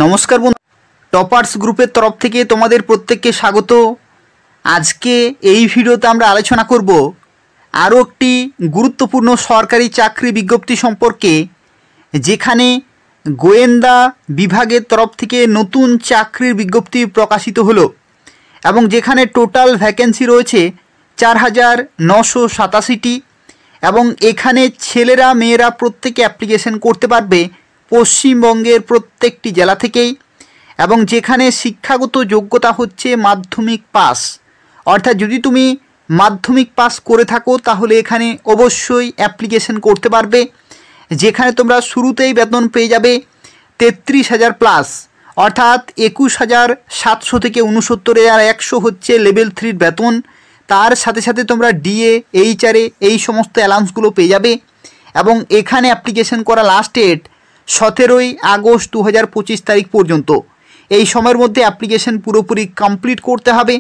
নমস্কার বন্ধু, টপার্স গ্রুপের তরফ থেকে তোমাদের প্রত্যেককে স্বাগত। আজকে এই ভিডিওতে আমরা আলোচনা করব আরও একটি গুরুত্বপূর্ণ সরকারি চাকরি বিজ্ঞপ্তি সম্পর্কে, যেখানে গোয়েন্দা বিভাগের তরফ থেকে নতুন চাকরির বিজ্ঞপ্তি প্রকাশিত হলো এবং যেখানে টোটাল ভ্যাকেন্সি রয়েছে 4987টি এবং এখানে ছেলেরা মেয়েরা প্রত্যেকে অ্যাপ্লিকেশন করতে পারবে পশ্চিমবঙ্গের প্রত্যেকটি জেলা থেকেই। এবং যেখানে শিক্ষাগত যোগ্যতা হচ্ছে মাধ্যমিক পাস, অর্থাৎ যদি তুমি মাধ্যমিক পাস করে থাকো তাহলে এখানে অবশ্যই অ্যাপ্লিকেশন করতে পারবে। যেখানে তোমরা শুরুতেই বেতন পেয়ে যাবে 33,000 প্লাস, অর্থাৎ 21,700 থেকে 69,100 হচ্ছে লেভেল 3 বেতন। তার সাথে সাথে তোমরা ডিএ, এইচআরএ এই সমস্ত অ্যালাউন্সগুলো পেয়ে যাবে। এবং এখানে অ্যাপ্লিকেশন করা লাস্ট ডেট 17ই আগস্ট 2025 তারিখ পর্যন্ত। এই সময়ের মধ্যে অ্যাপ্লিকেশন পুরোপুরি কমপ্লিট করতে হবে।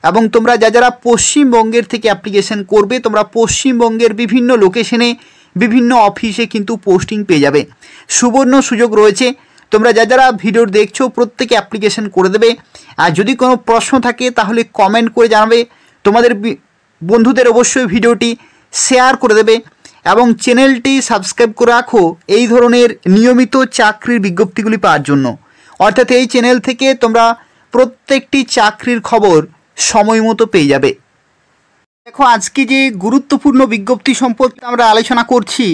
এবং তোমরা যারা পশ্চিমবঙ্গের থেকে অ্যাপ্লিকেশন করবে, তোমরা পশ্চিমবঙ্গের বিভিন্ন লোকেশনে বিভিন্ন অফিসে কিন্তু পোস্টিং পেয়ে যাবে। সুবর্ণ সুযোগ রয়েছে। তোমরা যারা ভিডিও দেখছো প্রত্যেকে অ্যাপ্লিকেশন করে দেবে। আর যদি কোনো প্রশ্ন থাকে তাহলে কমেন্ট করে জানাবে। তোমাদের বন্ধুদের অবশ্যই ভিডিওটি শেয়ার করে দেবে এবং চ্যানেলটি সাবস্ক্রাইব করে রাখো এই ধরনের নিয়মিত চাকরির বিজ্ঞপ্তিগুলি পাওয়ার জন্য। অর্থাৎ এই চ্যানেল থেকে তোমরা প্রত্যেকটি চাকরির খবর সময় মতো পেয়ে যাবে। দেখো, আজকে যে গুরুত্বপূর্ণ বিজ্ঞপ্তি সম্পর্কে আমরা আলোচনা করছি,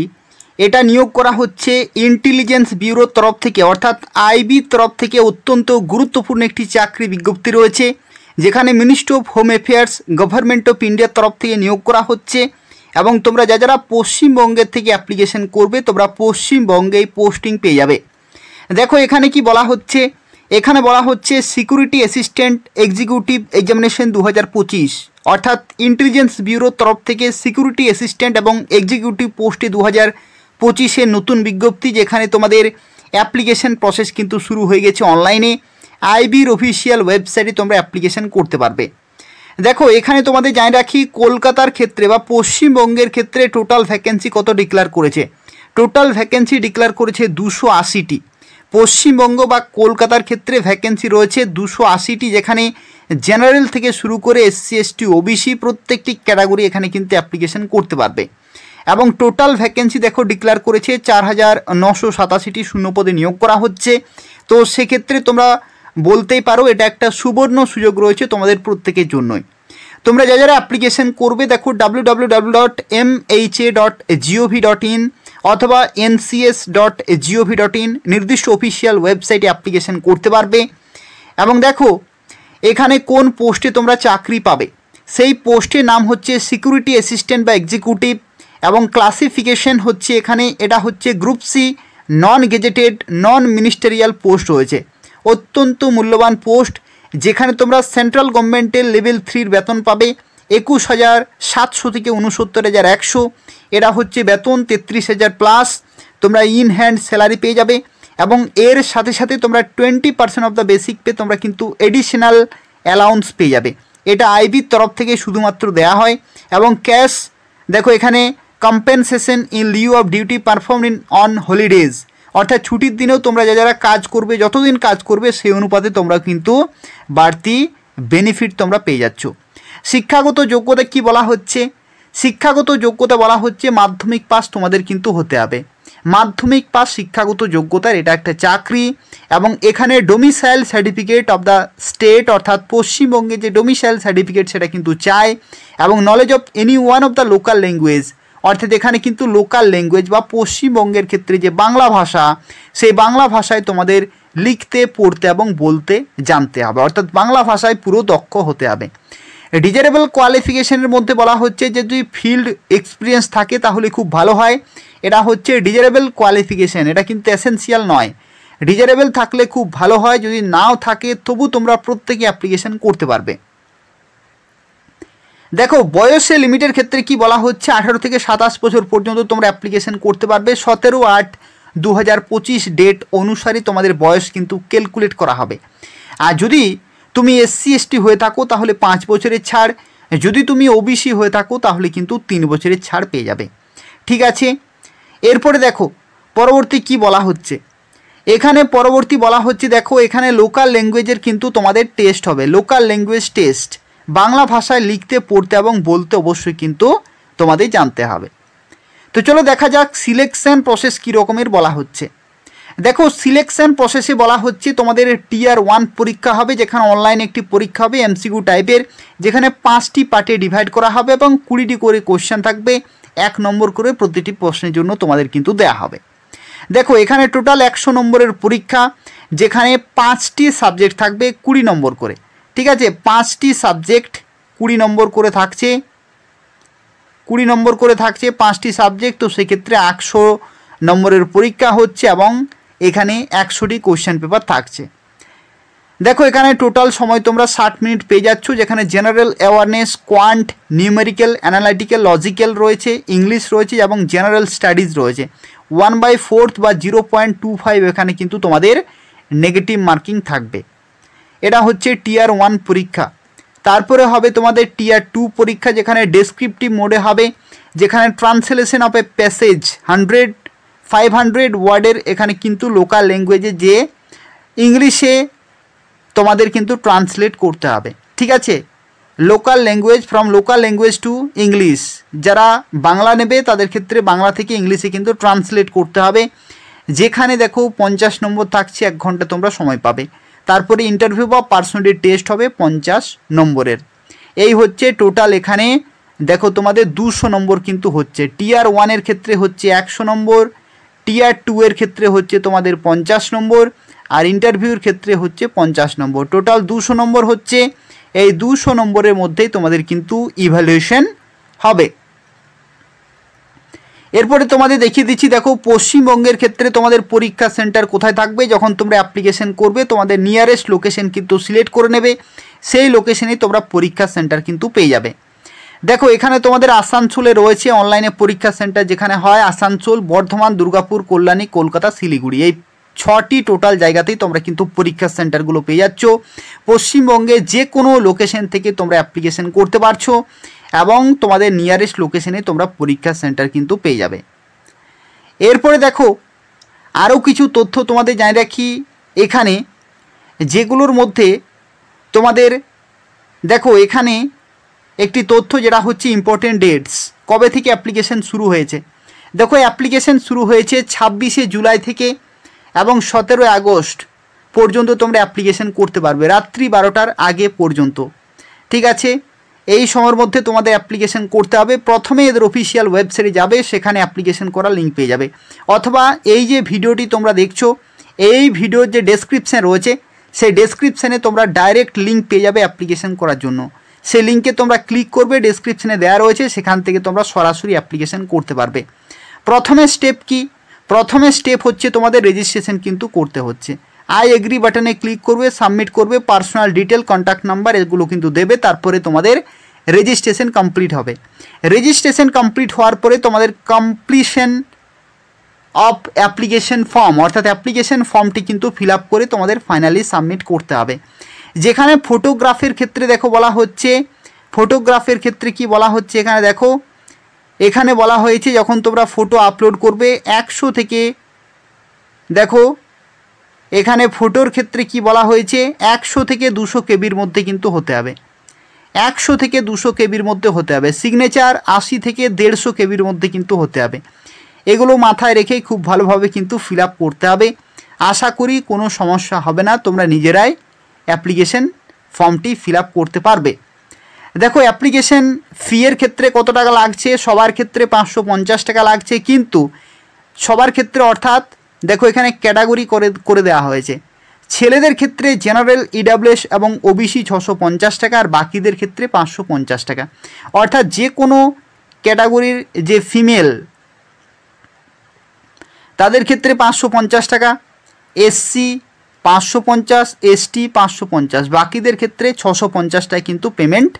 এটা নিয়োগ করা হচ্ছে ইন্টেলিজেন্স ব্যুরোর তরফ থেকে, অর্থাৎ আইবির তরফ থেকে অত্যন্ত গুরুত্বপূর্ণ একটি চাকরি বিজ্ঞপ্তি রয়েছে, যেখানে ministry of home affairs government of ইন্ডিয়ার তরফ থেকে নিয়োগ করা হচ্ছে। এবং তোমরা যারা পশ্চিমবঙ্গের থেকে অ্যাপ্লিকেশন করবে তোমরা পশ্চিমবঙ্গেই পোস্টিং পেয়ে যাবে। দেখো এখানে কি বলা হচ্ছে, এখানে বলা হচ্ছে সিকিউরিটি অ্যাসিস্ট্যান্ট এক্সিকিউটিভ এক্সামিনেশন 2025, অর্থাৎ ইন্টেলিজেন্স ব্যুরোর তরফ থেকে সিকিউরিটি অ্যাসিস্ট্যান্ট এবং এক্সিকিউটিভ পোস্টে 2025-এর নতুন বিজ্ঞপ্তি, যেখানে তোমাদের অ্যাপ্লিকেশন প্রসেস কিন্তু শুরু হয়ে গেছে অনলাইনে। আইবির অফিসিয়াল ওয়েবসাইটে তোমরা অ্যাপ্লিকেশন করতে পারবে। দেখো এখানে তোমাদের জানিয়ে রাখি, কলকাতার ক্ষেত্রে বা পশ্চিমবঙ্গের ক্ষেত্রে টোটাল ভ্যাকেন্সি কত ডিক্লেয়ার করেছে। টোটাল ভ্যাকেন্সি ডিক্লেয়ার করেছে 280টি। পশ্চিমবঙ্গ বা কলকাতার ক্ষেত্রে ভ্যাকেন্সি রয়েছে 280টি, যেখানে জেনারেল থেকে শুরু করে এসসি এসটি ওবিসি প্রত্যেকটি ক্যাটাগরি এখানে কিন্তু অ্যাপ্লিকেশন করতে পারবে। এবং টোটাল ভ্যাকেন্সি দেখো ডিক্লেয়ার করেছে 4987টি শূন্যপদে নিয়োগ করা হচ্ছে। তো সেক্ষেত্রে তোমরা বলতেই পারো এটা একটা সুবর্ণ সুযোগ রয়েছে তোমাদের প্রত্যেকের জন্যই। তোমরা যারা অ্যাপ্লিকেশন করবে, দেখো www.mha.gov.in অথবা ncs.gov.in নির্দিষ্ট অফিসিয়াল ওয়েবসাইটে অ্যাপ্লিকেশন করতে পারবে। এবং দেখো এখানে কোন পোস্টে তোমরা চাকরি পাবে, সেই পোস্টের নাম হচ্ছে সিকিউরিটি অ্যাসিস্ট্যান্ট বা এক্সিকিউটিভ এবং ক্লাসিফিকেশন হচ্ছে এখানে এটা হচ্ছে গ্রুপ সি, নন গেজেটেড নন মিনিস্টেরিয়াল পোস্ট রয়েছে। অত্যন্ত মূল্যবান পোস্ট, যেখানে তোমরা সেন্ট্রাল গভর্নমেন্টের লেভেল 3 বেতন পাবে 21,700 থেকে 69,100। এরা হচ্ছে বেতন 33,000 প্লাস। তোমরা ইন হ্যান্ড স্যালারি পেয়ে যাবে এবং এর সাথে সাথে তোমরা 20% অফ দ্য বেসিক পে তোমরা কিন্তু এডিশনাল অ্যালাউন্স পেয়ে যাবে। এটা আইবির তরফ থেকে শুধুমাত্র দেওয়া হয়। এবং ক্যাশ দেখো এখানে compensation in Liu of duty perform in on holidays, অর্থাৎ ছুটির দিনেও তোমরা যারা কাজ করবে, যতদিন কাজ করবে সেই অনুপাতে তোমরা কিন্তু বাড়তি বেনিফিট তোমরা পেয়ে যাচ্ছ। শিক্ষাগত যোগ্যতা কি বলা হচ্ছে, শিক্ষাগত যোগ্যতা বলা হচ্ছে মাধ্যমিক পাস তোমাদের কিন্তু হতে হবে। মাধ্যমিক পাস শিক্ষাগত যোগ্যতার এটা একটা চাকরি। এবং এখানে domicile certificate of the state, অর্থাৎ পশ্চিমবঙ্গে যে ডোমিসাইল সার্টিফিকেট সেটা কিন্তু চায়। এবং knowledge of any one of the local language, অর্থাৎ এখানে কিন্তু লোকাল ল্যাঙ্গুয়েজ বা পশ্চিমবঙ্গের ক্ষেত্রে যে বাংলা ভাষা, সেই বাংলা ভাষায় তোমাদের লিখতে পড়তে এবং বলতে জানতে হবে, অর্থাৎ বাংলা ভাষায় পুরো দক্ষ হতে হবে। ডিজারেবল কোয়ালিফিকেশনের মধ্যে বলা হচ্ছে যে যদি ফিল্ড এক্সপিরিয়েন্স থাকে তাহলে খুব ভালো হয়। এটা হচ্ছে ডিজারেবল কোয়ালিফিকেশন, এটা কিন্তু এসেনশিয়াল নয়। ডিজারেবল থাকলে খুব ভালো হয়, যদি নাও থাকে তবু তোমরা প্রত্যেকে অ্যাপ্লিকেশন করতে পারবে। দেখো বয়সে লিমিটের ক্ষেত্রে কি বলা হচ্ছে, 18 থেকে 27 বছর পর্যন্ত তোমরা অ্যাপ্লিকেশন করতে পারবে। 17/8/2025 ডেট অনুসারে তোমাদের বয়স কিন্তু ক্যালকুলেট করা হবে। আর যদি তুমি এসসি এসটি হয়ে থাকো তাহলে 5 বছরের ছাড়, যদি তুমি ওবিসি হয়ে থাকো তাহলে কিন্তু 3 বছরের ছাড় পেয়ে যাবে। ঠিক আছে, এরপরে দেখো পরবর্তী কি বলা হচ্ছে, এখানে পরবর্তী বলা হচ্ছে, দেখো এখানে লোকাল ল্যাঙ্গুয়েজের কিন্তু তোমাদের টেস্ট হবে, লোকাল ল্যাঙ্গুয়েজ টেস্ট। বাংলা ভাষায় লিখতে পড়তে এবং বলতে অবশ্যই কিন্তু তোমাদের জানতে হবে। তো চলো দেখা যাক সিলেকশন প্রসেস কী রকমের বলা হচ্ছে। দেখো সিলেকশন প্রসেসে বলা হচ্ছে তোমাদের টিয়ার 1 পরীক্ষা হবে, যেখানে অনলাইনে একটি পরীক্ষা হবে এমসিকিউ টাইপের, যেখানে 5টি পার্টে ডিভাইড করা হবে এবং 20টি করে কোশ্চেন থাকবে, 1 নম্বর করে প্রতিটি প্রশ্নের জন্য তোমাদের কিন্তু দেয়া হবে। দেখো এখানে টোটাল 100 নম্বরের পরীক্ষা, যেখানে 5টি সাবজেক্ট থাকবে 20 নম্বর করে। ঠিক আছে, 5টি সাবজেক্ট 20 নম্বর করে থাকছে, 20 নম্বর করে থাকছে 5টি সাবজেক্ট। তো সেক্ষেত্রে 100 নম্বরের পরীক্ষা হচ্ছে এবং এখানে 100টি কোশ্চেন পেপার থাকছে। দেখো এখানে টোটাল সময় তোমরা 60 মিনিট পেয়ে যাচ্ছ, যেখানে general awareness, quant, numerical, analytical, logical রয়েছে, ইংলিশ রয়েছে এবং জেনারেল স্টাডিজ রয়েছে। 1/4 বা 0.25 এখানে কিন্তু তোমাদের নেগেটিভ মার্কিং থাকবে। এটা হচ্ছে টিয়ার 1 পরীক্ষা। তারপরে হবে তোমাদের টিয়ার 2 পরীক্ষা, যেখানে ডেসক্রিপটিভ মোডে হবে, যেখানে ট্রান্সলেশন অফ এ প্যাসেজ 500 ওয়ার্ডের এখানে কিন্তু লোকাল ল্যাঙ্গুয়েজে যে ইংলিশে তোমাদের কিন্তু ট্রান্সলেট করতে হবে। ঠিক আছে, local language, from local language to English. যারা বাংলা নেবে তাদের ক্ষেত্রে বাংলা থেকে ইংলিশে কিন্তু ট্রান্সলেট করতে হবে, যেখানে দেখো 50 নম্বর থাকছে, 1 ঘন্টা তোমরা সময় পাবে। তারপরে ইন্টারভিউ বা পার্সোনালিটি টেস্ট হবে 50 নম্বরের। এই হচ্ছে টোটাল, এখানে দেখো তোমাদের 200 নম্বর কিন্তু হচ্ছে। টিয়ার 1-এর ক্ষেত্রে হচ্ছে 100 নম্বর, টিয়ার 2-এর ক্ষেত্রে হচ্ছে তোমাদের 50 নম্বর, আর ইন্টারভিউর ক্ষেত্রে হচ্ছে 50 নম্বর। টোটাল 200 নম্বর হচ্ছে। এই 200 নম্বরের মধ্যেই তোমাদের কিন্তু ইভ্যালুয়েশন হবে। এরপরে তোমাদের দেখিয়ে দিচ্ছি, দেখো পশ্চিমবঙ্গের ক্ষেত্রে তোমাদের পরীক্ষা সেন্টার কোথায় থাকবে। যখন তোমরা অ্যাপ্লিকেশন করবে তোমাদের নিয়ারেস্ট লোকেশন কিন্তু সিলেক্ট করে নেবে, সেই লোকেশনেই তোমরা পরীক্ষা সেন্টার কিন্তু পেয়ে যাবে। দেখো এখানে তোমাদের আসানসোলে রয়েছে অনলাইনে পরীক্ষা সেন্টার, যেখানে হয় আসানসোল, বর্ধমান, দুর্গাপুর, কল্যাণী, কলকাতা, শিলিগুড়ি। এই 6টি টোটাল জায়গাতেই তোমরা কিন্তু পরীক্ষা সেন্টারগুলো পেয়ে যাচ্ছ। পশ্চিমবঙ্গে যে কোনো লোকেশন থেকে তোমরা অ্যাপ্লিকেশন করতে পারছো এবং তোমাদের নিয়ারেস্ট লোকেশনে তোমরা পরীক্ষা সেন্টার কিন্তু পেয়ে যাবে। এরপরে দেখো আরও কিছু তথ্য তোমাদের জানিয়ে রাখি এখানে, যেগুলোর মধ্যে তোমাদের দেখো এখানে একটি তথ্য যেটা হচ্ছে ইম্পর্টেন্ট ডেটস, কবে থেকে অ্যাপ্লিকেশন শুরু হয়েছে। দেখো অ্যাপ্লিকেশন শুরু হয়েছে 26শে জুলাই থেকে এবং 17 আগস্ট পর্যন্ত তোমরা অ্যাপ্লিকেশন করতে পারবে, রাত্রি 12টার আগে পর্যন্ত। ঠিক আছে, এই সময়ের মধ্যে তোমাদের অ্যাপ্লিকেশন করতে হবে। প্রথমে এদের অফিসিয়াল ওয়েবসাইটে যাবে, সেখানে অ্যাপ্লিকেশন করার লিঙ্ক পেয়ে যাবে, অথবা এই যে ভিডিওটি তোমরা দেখছো এই ভিডিওর যে ডেসক্রিপশান রয়েছে সেই ডেসক্রিপশানে তোমরা ডাইরেক্ট লিঙ্ক পেয়ে যাবে অ্যাপ্লিকেশন করার জন্য। সেই লিঙ্কে তোমরা ক্লিক করবে, ডেসক্রিপশানে দেওয়া রয়েছে, সেখান থেকে তোমরা সরাসরি অ্যাপ্লিকেশন করতে পারবে। প্রথমে স্টেপ কি? প্রথমে স্টেপ হচ্ছে তোমাদের রেজিস্ট্রেশন কিন্তু করতে হচ্ছে। আই এগ্রি বাটনে ক্লিক করবে, সাবমিট করবে, পার্সোনাল ডিটেল, কন্ট্যাক্ট নাম্বার এগুলো কিন্তু দেবে। তারপরে তোমাদের রেজিস্ট্রেশন কমপ্লিট হবে। রেজিস্ট্রেশন কমপ্লিট হওয়ার পরে তোমাদের কমপ্লিশন অফ অ্যাপ্লিকেশন ফর্ম, অর্থাৎ অ্যাপ্লিকেশন ফর্মটি কিন্তু ফিল আপ করে তোমাদের ফাইনালি সাবমিট করতে হবে। যেখানে ফটোগ্রাফের ক্ষেত্রে দেখো বলা হচ্ছে, ফটোগ্রাফের ক্ষেত্রে কি বলা হচ্ছে এখানে দেখো, এখানে বলা হয়েছে যখন তোমরা ফটো আপলোড করবে 100 থেকে, দেখো এখানে ফটোর ক্ষেত্রে কি বলা হয়েছে 100 থেকে 200 কেবির মধ্যে কিন্তু হতে হবে, 100 থেকে 200 কেবির মধ্যে হতে হবে। সিগনেচার 80 থেকে 150 কেবির মধ্যে কিন্তু হতে হবে। এগুলো মাথায় রেখেই খুব ভালোভাবে কিন্তু ফিল আপ করতে হবে। আশা করি কোনো সমস্যা হবে না, তোমরা নিজেরাই অ্যাপ্লিকেশন ফর্মটি ফিল আপ করতে পারবে। দেখো অ্যাপ্লিকেশন ফি এর ক্ষেত্রে কত টাকা লাগছে, সবার ক্ষেত্রে 550 টাকা লাগছে, কিন্তু সবার ক্ষেত্রে অর্থাৎ দেখো এখানে ক্যাটাগরি করে দেওয়া হয়েছে। ছেলেদের ক্ষেত্রে জেনারেল, ইডাব্লিউএস এবং ওবিসি 650 টাকা, আর বাকিদের ক্ষেত্রে 550 টাকা। অর্থাৎ যে কোনো ক্যাটাগরির যে ফিমেল তাদের ক্ষেত্রে 550 টাকা, এসসি 550, এসটি 550, বাকিদের ক্ষেত্রে 650 টাকা কিন্তু পেমেন্ট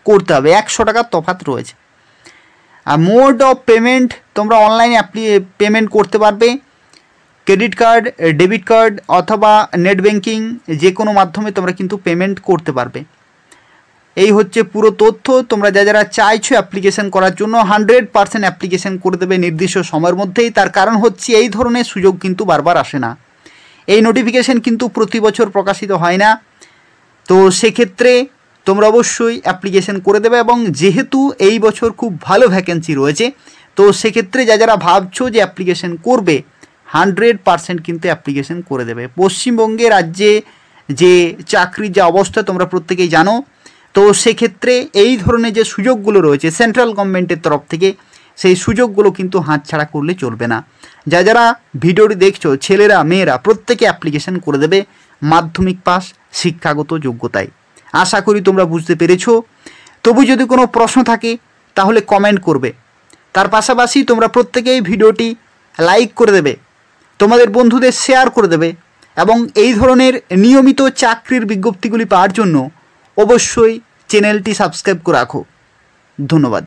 করতে হবে। 100 টাকার তফাৎ রয়েছে। আর মোড অফ পেমেন্ট তোমরা অনলাইনে পেমেন্ট করতে পারবে, ক্রেডিট কার্ড, ডেবিট কার্ড অথবা নেট ব্যাঙ্কিং, যে কোনো মাধ্যমে তোমরা কিন্তু পেমেন্ট করতে পারবে। এই হচ্ছে পুরো তথ্য। তোমরা যারা চাইছো অ্যাপ্লিকেশন করার জন্য 100% অ্যাপ্লিকেশন করে দেবে নির্দিষ্ট সময়ের মধ্যেই। তার কারণ হচ্ছে এই ধরনের সুযোগ কিন্তু বারবার আসে না। এই নোটিফিকেশন কিন্তু প্রতি বছর প্রকাশিত হয় না। তো সেক্ষেত্রে তোমরা অবশ্যই অ্যাপ্লিকেশন করে দেবে, এবং যেহেতু এই বছর খুব ভালো ভ্যাকেন্সি রয়েছে, তো সেক্ষেত্রে যারা ভাবছো যে অ্যাপ্লিকেশন করবে 100% কিন্তু অ্যাপ্লিকেশন করে দেবে। পশ্চিমবঙ্গে রাজ্যে যে চাকরির যা অবস্থা তোমরা প্রত্যেকেই জানো, তো সেক্ষেত্রে এই ধরনের যে সুযোগগুলো রয়েছে সেন্ট্রাল গভর্নমেন্টের তরফ থেকে, সেই সুযোগগুলো কিন্তু হাতছাড়া করলে চলবে না। যারা ভিডিওটি দেখছো, ছেলেরা মেয়েরা প্রত্যেকে অ্যাপ্লিকেশন করে দেবে মাধ্যমিক পাস শিক্ষাগত যোগ্যতায়। আশা করি তোমরা বুঝতে পেরেছো। তবু যদি কোনো প্রশ্ন থাকে তাহলে কমেন্ট করবে। তার পাশাপাশি তোমরা প্রত্যেকেই ভিডিওটি লাইক করে দেবে, তোমাদের বন্ধুদের শেয়ার করে দেবে, এবং এই ধরনের নিয়মিত চাকরির বিজ্ঞপ্তিগুলি পাওয়ার জন্য অবশ্যই চ্যানেলটি সাবস্ক্রাইব করে রাখো। ধন্যবাদ।